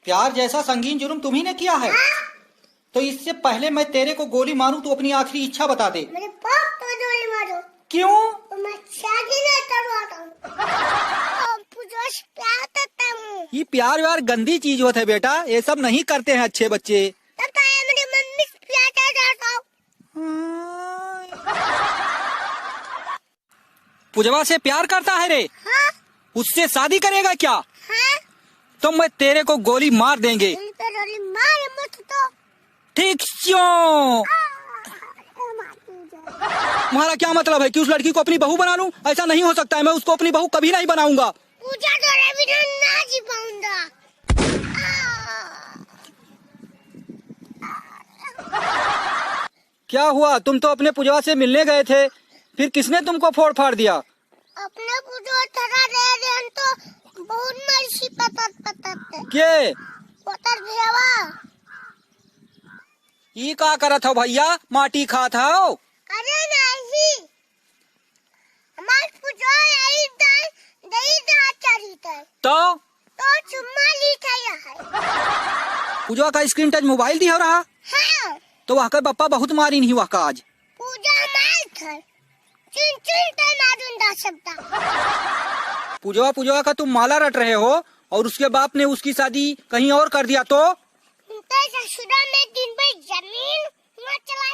प्यार जैसा संगीन जुर्म तुम्ही ने किया है। तो इससे पहले मैं तेरे को गोली मारूं तो अपनी आखिरी इच्छा बता दे। मेरे बाप को गोली मारो। क्यों? तो मैं शादी नहीं करवाता हूँ। प्यार करता हूँ। ये प्यार व्यार गंदी चीज होता है बेटा, ये सब नहीं करते हैं अच्छे बच्चे। तब मेरी मम्मी से प्यार कर जाता हूँ। पूजवा से प्यार करता है रे? हाँ? उससे शादी करेगा क्या? हाँ? तो मैं तेरे को गोली मार देंगे। गोली मार मत तो। ठीक क्यों? तुम्हारा क्या मतलब है कि उस लड़की को अपनी बहू बना लूं? ऐसा नहीं हो सकता है, मैं उसको अपनी बहू कभी नहीं बनाऊंगा। पूजा तो बिना ना जी पाऊंगा। क्या हुआ? तुम तो अपने पूजवा से मिलने गए थे, फिर किसने तुमको फोड़ फाड़ दिया? अपने पूजवा थोड़ा दे तो बहुत मर्सी पता के पोतर भेवा। ये का करत हो भैया? माटी खात हो? अरे नहीं, हमार पूजवा यही दही दा चरित है। तो चुम्मा लिखा है। पूजवा का स्क्रीन टच मोबाइल दी हो रहा? हाँ। तो वह कर पप्पा बहुत मारी नहीं हुआ का आज। पूजा मार कर चुन चुन कर मारूंगा सबका। पूजवा का तुम माला रट रहे हो और उसके बाप ने उसकी शादी कहीं और कर दिया तो? ससुरा में दिन भर जमीन चला